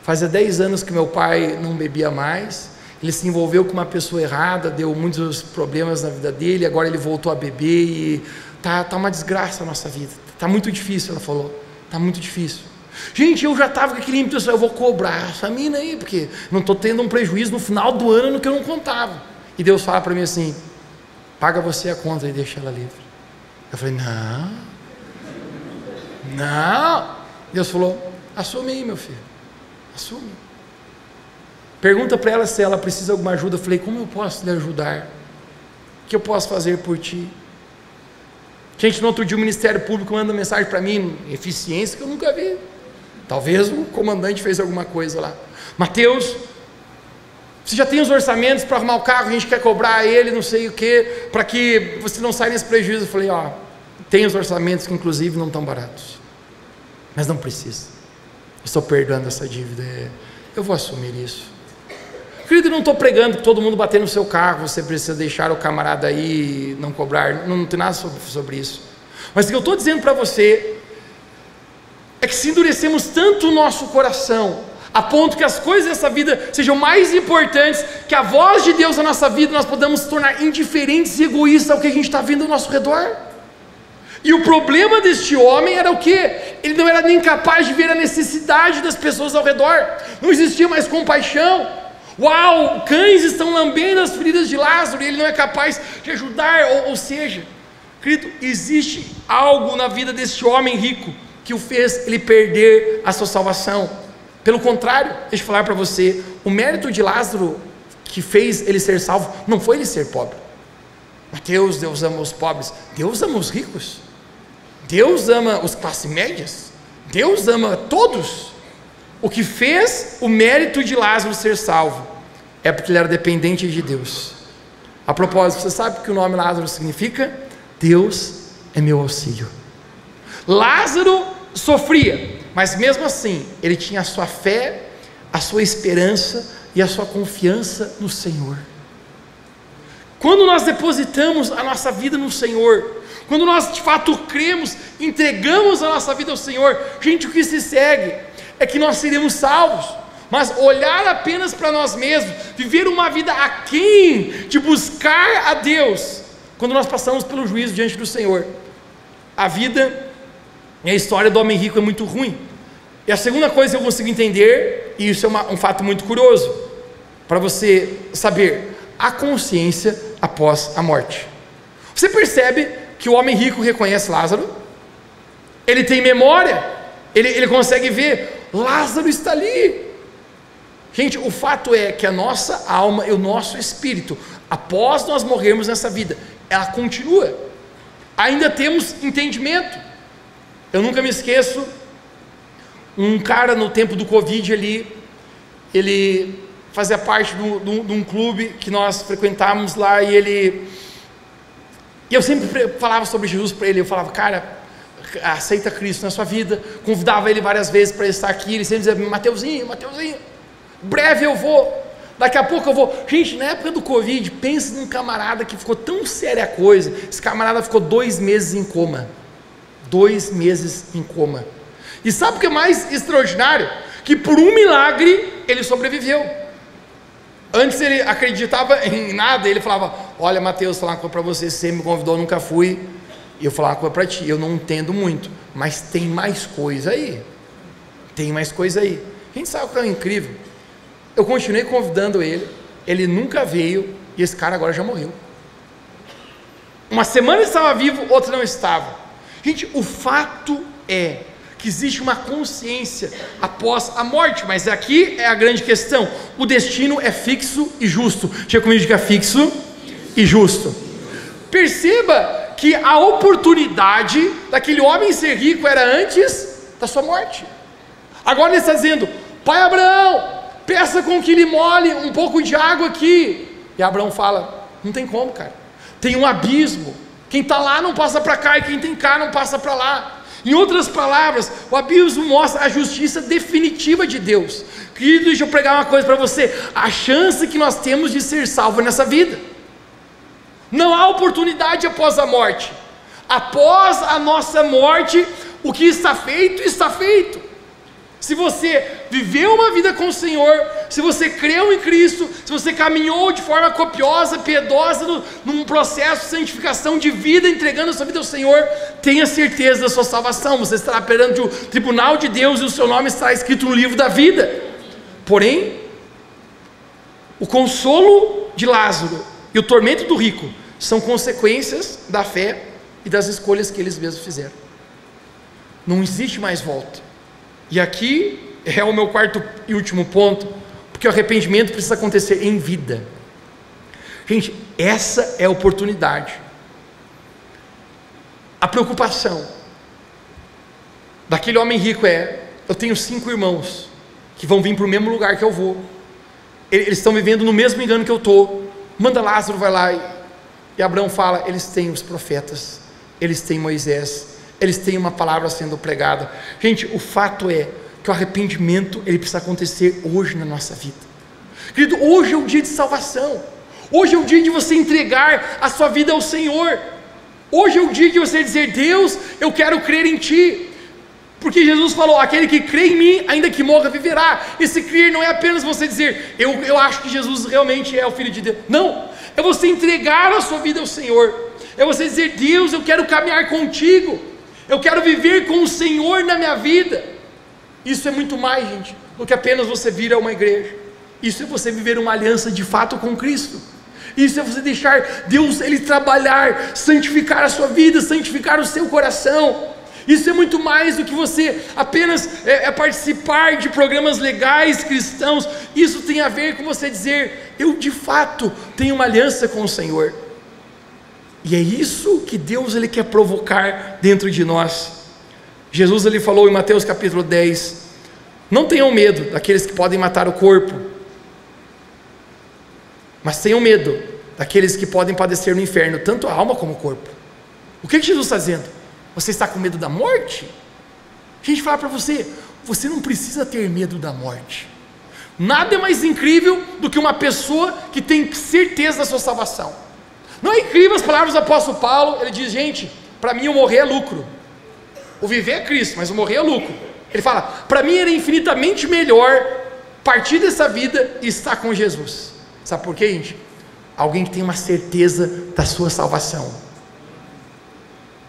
fazia 10 anos que meu pai não bebia mais, ele se envolveu com uma pessoa errada, deu muitos problemas na vida dele, agora ele voltou a beber e tá uma desgraça a nossa vida, tá muito difícil, ela falou, tá muito difícil. Gente, eu já estava com aquele ímpeto, eu vou cobrar essa mina aí, porque não estou tendo um prejuízo no final do ano no que eu não contava. E Deus fala para mim assim, paga você a conta e deixa ela livre. Eu falei, não. Deus falou, assume aí, meu filho, assume. Pergunta para ela se ela precisa de alguma ajuda. Eu falei, como eu posso lhe ajudar? O que eu posso fazer por ti? Gente, no outro dia o Ministério Público manda mensagem para mim, eficiência que eu nunca vi. Talvez o comandante fez alguma coisa lá. Mateus, você já tem os orçamentos para arrumar o carro, a gente quer cobrar ele, não sei o que, para que você não saia nesse prejuízo. Eu falei, tem os orçamentos que inclusive não estão baratos, mas não precisa, eu estou perdoando essa dívida, eu vou assumir isso. Querido, eu não estou pregando que todo mundo bater no seu carro, você precisa deixar o camarada aí, não cobrar, não tem nada sobre isso, mas o que eu estou dizendo para você, é que se endurecemos tanto o nosso coração, a ponto que as coisas dessa vida sejam mais importantes que a voz de Deus na nossa vida, nós podemos nos tornar indiferentes e egoístas ao que a gente está vendo ao nosso redor. E o problema deste homem era o quê? Ele não era nem capaz de ver a necessidade das pessoas ao redor, não existia mais compaixão. Uau, cães estão lambendo as feridas de Lázaro e ele não é capaz de ajudar, ou seja, querido, existe algo na vida deste homem rico que o fez ele perder a sua salvação. Pelo contrário, deixa eu falar para você, o mérito de Lázaro que fez ele ser salvo, não foi ele ser pobre. Mateus, Deus ama os pobres, Deus ama os ricos, Deus ama os classes médias, Deus ama todos. O que fez o mérito de Lázaro ser salvo, é porque ele era dependente de Deus. A propósito, você sabe o que o nome Lázaro significa? Deus é meu auxílio. Lázaro sofria, mas mesmo assim, ele tinha a sua fé, a sua esperança e a sua confiança no Senhor. Quando nós depositamos a nossa vida no Senhor, quando nós de fato cremos, entregamos a nossa vida ao Senhor, gente, o que se segue é que nós seremos salvos, mas olhar apenas para nós mesmos, viver uma vida aquém de buscar a Deus, quando nós passamos pelo juízo diante do Senhor, a vida e a história do homem rico é muito ruim. E a segunda coisa que eu consigo entender, e isso é um fato muito curioso, para você saber, a consciência após a morte. Você percebe que o homem rico reconhece Lázaro, ele tem memória, ele consegue ver, Lázaro está ali. Gente, o fato é que a nossa alma e o nosso espírito, após nós morrermos nessa vida, ela continua, ainda temos entendimento. Eu nunca me esqueço, um cara no tempo do Covid ali, ele fazia parte de um clube que nós frequentávamos lá, e eu sempre falava sobre Jesus para ele, eu falava, cara, aceita Cristo na sua vida, convidava ele várias vezes para estar aqui, ele sempre dizia, Mateuzinho, breve eu vou, daqui a pouco eu vou. Gente, na época do Covid, pensa num camarada que ficou tão séria a coisa, esse camarada ficou 2 meses em coma, 2 meses em coma, e sabe o que é mais extraordinário? Que por um milagre, ele sobreviveu. Antes ele acreditava em nada, ele falava, olha Mateus, falar uma coisa para você, você me convidou, eu nunca fui, e eu falar uma coisa para ti, eu não entendo muito, mas tem mais coisa aí, a gente sabe o que é incrível, eu continuei convidando ele, ele nunca veio, e esse cara agora já morreu. Uma semana ele estava vivo, outra não estava. Gente, o fato é que existe uma consciência após a morte, mas aqui é a grande questão, o destino é fixo e justo. Chega comigo, diga fixo e justo. Perceba que a oportunidade daquele homem ser rico era antes da sua morte. Agora ele está dizendo, pai Abraão, peça com que lhe molhe um pouco de água aqui. E Abraão fala, não tem como, cara, tem um abismo, quem está lá não passa para cá, e quem tem cá não passa para lá. Em outras palavras, o abismo mostra a justiça definitiva de Deus. Querido, deixa eu pregar uma coisa para você: a chance que nós temos de ser salvos nessa vida. Não há oportunidade após a morte. Após a nossa morte, o que está feito, está feito. Se você viveu uma vida com o Senhor, se você creu em Cristo, se você caminhou de forma copiosa, piedosa, num processo de santificação de vida, entregando a sua vida ao Senhor, tenha certeza da sua salvação. Você estará perante o tribunal de Deus e o seu nome estará escrito no livro da vida. Porém, o consolo de Lázaro e o tormento do rico são consequências da fé e das escolhas que eles mesmos fizeram. Não existe mais volta. E aqui é o meu quarto e último ponto, porque o arrependimento precisa acontecer em vida. Gente, essa é a oportunidade. A preocupação daquele homem rico é: eu tenho 5 irmãos que vão vir para o mesmo lugar que eu vou, eles estão vivendo no mesmo engano que eu estou, manda Lázaro, vai lá. E Abraão fala: eles têm os profetas, eles têm Moisés, eles têm uma palavra sendo pregada. Gente, o fato é que o arrependimento, ele precisa acontecer hoje na nossa vida. Querido, hoje é o dia de salvação. Hoje é o dia de você entregar a sua vida ao Senhor. Hoje é o dia de você dizer: Deus, eu quero crer em Ti. Porque Jesus falou: aquele que crê em mim, ainda que morra, viverá. Esse crer não é apenas você dizer: eu acho que Jesus realmente é o Filho de Deus. Não, é você entregar a sua vida ao Senhor. É você dizer: Deus, eu quero caminhar contigo, eu quero viver com o Senhor na minha vida. Isso é muito mais, gente, do que apenas você vir a uma igreja. Isso é você viver uma aliança de fato com Cristo. Isso é você deixar Deus, Ele trabalhar, santificar a sua vida, santificar o seu coração. Isso é muito mais do que você apenas participar de programas legais cristãos. Isso tem a ver com você dizer: eu de fato tenho uma aliança com o Senhor. E é isso que Deus, Ele quer provocar dentro de nós. Jesus, Ele falou em Mateus capítulo 10: não tenham medo daqueles que podem matar o corpo, mas tenham medo daqueles que podem padecer no inferno, tanto a alma como o corpo. O que Jesus está dizendo? Você está com medo da morte? A gente fala para você: você não precisa ter medo da morte. Nada é mais incrível do que uma pessoa que tem certeza da sua salvação. Não é incrível as palavras do apóstolo Paulo? Ele diz: gente, para mim o morrer é lucro. O viver é Cristo, mas o morrer é lucro. Ele fala: para mim era infinitamente melhor partir dessa vida e estar com Jesus. Sabe por quê, gente? Alguém que tem uma certeza da sua salvação.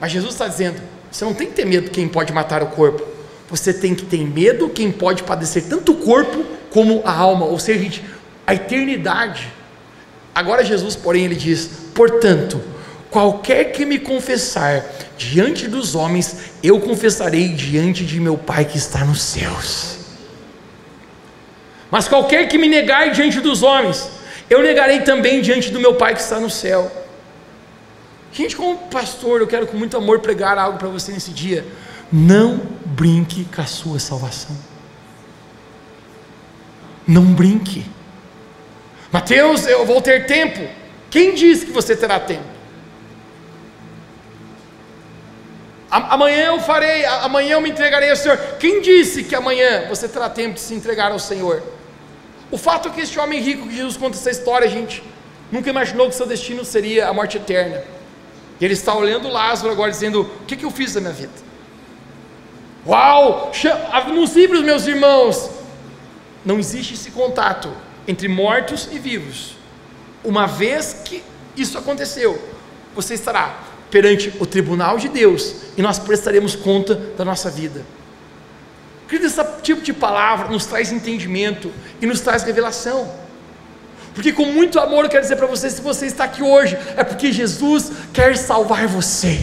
Mas Jesus está dizendo: você não tem que ter medo de quem pode matar o corpo, você tem que ter medo de quem pode padecer tanto o corpo como a alma, ou seja, gente, a eternidade. Agora Jesus, porém, Ele diz: portanto, qualquer que me confessar diante dos homens, eu confessarei diante de meu Pai que está nos céus. Mas qualquer que me negar diante dos homens, eu negarei também diante do meu Pai que está no céu. Gente, como pastor, eu quero com muito amor pregar algo para você nesse dia. Não brinque com a sua salvação. Não brinque. Mateus, eu vou ter tempo. Quem disse que você terá tempo? Amanhã eu farei, amanhã eu me entregarei ao Senhor. Quem disse que amanhã você terá tempo de se entregar ao Senhor? O fato é que este homem rico que Jesus conta essa história, gente, nunca imaginou que seu destino seria a morte eterna. E ele está olhando Lázaro agora dizendo: o que eu fiz da minha vida? Uau, anuncie para os meus irmãos. Não existe esse contato entre mortos e vivos. Uma vez que isso aconteceu, você estará perante o tribunal de Deus e nós prestaremos conta da nossa vida. Querido, esse tipo de palavra nos traz entendimento e nos traz revelação. Porque com muito amor eu quero dizer para você: se você está aqui hoje, é porque Jesus quer salvar você.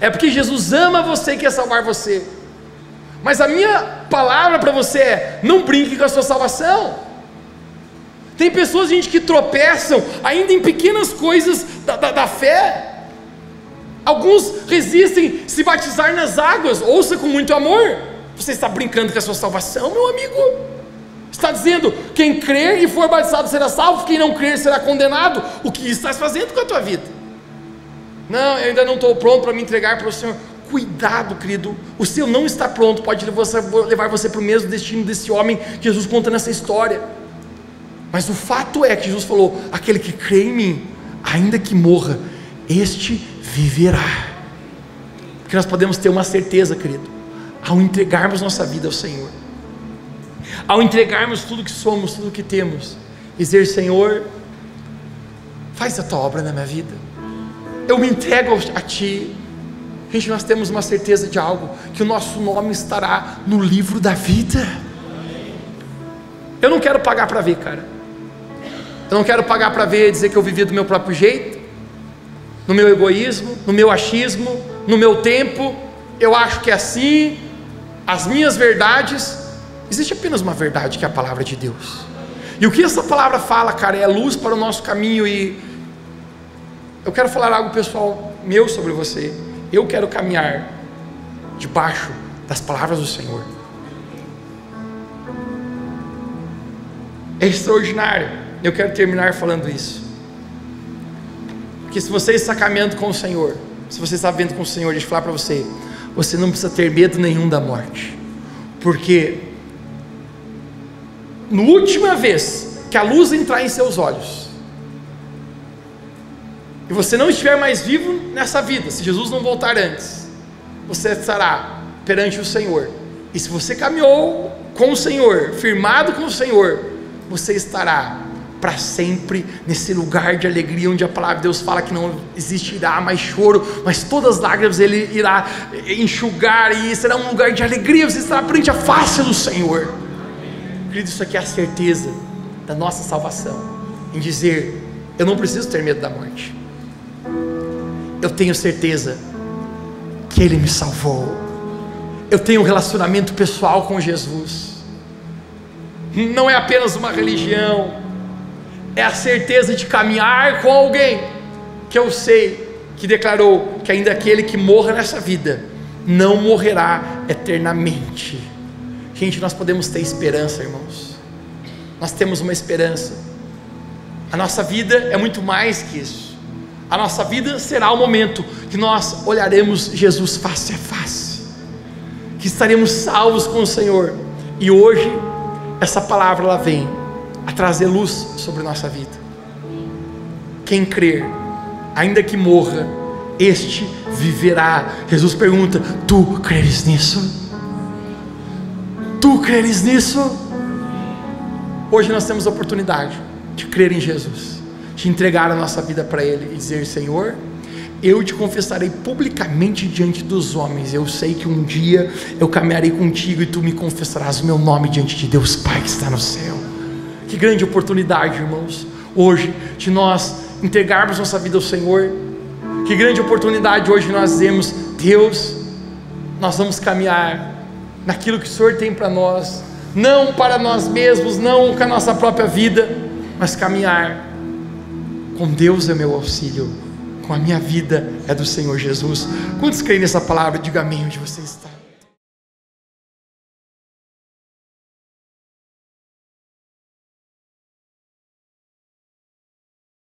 É porque Jesus ama você e quer salvar você. Mas a minha palavra para você é: não brinque com a sua salvação. Tem pessoas, gente, que tropeçam ainda em pequenas coisas da fé. Alguns resistem se batizar nas águas. Ouça com muito amor: você está brincando com a sua salvação, meu amigo? Está dizendo: quem crer e for batizado será salvo, quem não crer será condenado. O que estás fazendo com a tua vida? Não, eu ainda não estou pronto para me entregar para o Senhor. cuidado, querido. O seu não está pronto pode levar você para o mesmo destino desse homem que Jesus conta nessa história. Mas o fato é que Jesus falou: aquele que crê em mim, ainda que morra, este viverá. Porque nós podemos ter uma certeza, querido, ao entregarmos nossa vida ao Senhor, ao entregarmos tudo que somos, tudo que temos, dizer: Senhor, faz a tua obra na minha vida, eu me entrego a ti. Gente, nós temos uma certeza de algo, que o nosso nome estará no livro da vida. Eu não quero pagar para ver, cara. Eu não quero pagar para ver, dizer que eu vivi do meu próprio jeito, no meu egoísmo, no meu achismo, no meu tempo. Eu acho que é assim, as minhas verdades. Existe apenas uma verdade, que é a palavra de Deus. E o que essa palavra fala, cara, é luz para o nosso caminho. E eu quero falar algo pessoal meu sobre você. Eu quero caminhar debaixo das palavras do Senhor. É extraordinário. Eu quero terminar falando isso, porque se você está caminhando com o Senhor, se você está vivendo com o Senhor, deixa eu falar para você, você não precisa ter medo nenhum da morte, porque na última vez que a luz entrar em seus olhos, e você não estiver mais vivo nessa vida, se Jesus não voltar antes, você estará perante o Senhor. E se você caminhou com o Senhor, firmado com o Senhor, você estará para sempre nesse lugar de alegria, onde a palavra de Deus fala que não existirá mais choro, mas todas as lágrimas Ele irá enxugar, e será um lugar de alegria. Você estará perante a face do Senhor. Querido, isso aqui é a certeza da nossa salvação, em dizer: eu não preciso ter medo da morte, eu tenho certeza que Ele me salvou, eu tenho um relacionamento pessoal com Jesus. Não é apenas uma religião, é a certeza de caminhar com alguém que eu sei que declarou que ainda aquele que morra nessa vida não morrerá eternamente. Gente, nós podemos ter esperança, irmãos. Nós temos uma esperança. A nossa vida é muito mais que isso. A nossa vida será o momento que nós olharemos Jesus face a face, que estaremos salvos com o Senhor. E hoje essa palavra ela vem a trazer luz sobre nossa vida. Quem crer, ainda que morra, este viverá. Jesus pergunta: tu creres nisso? Tu creres nisso? Hoje nós temos a oportunidade de crer em Jesus, de entregar a nossa vida para Ele e dizer: Senhor, eu te confessarei publicamente diante dos homens. Eu sei que um dia eu caminharei contigo e tu me confessarás o meu nome diante de Deus Pai que está no céu. Que grande oportunidade, irmãos, hoje, de nós entregarmos nossa vida ao Senhor. Que grande oportunidade hoje nós dizemos: Deus, nós vamos caminhar naquilo que o Senhor tem para nós, não para nós mesmos, não com a nossa própria vida, mas caminhar com Deus é meu auxílio, com a minha vida é do Senhor Jesus. Quantos creem nessa palavra? Diga amém onde você está.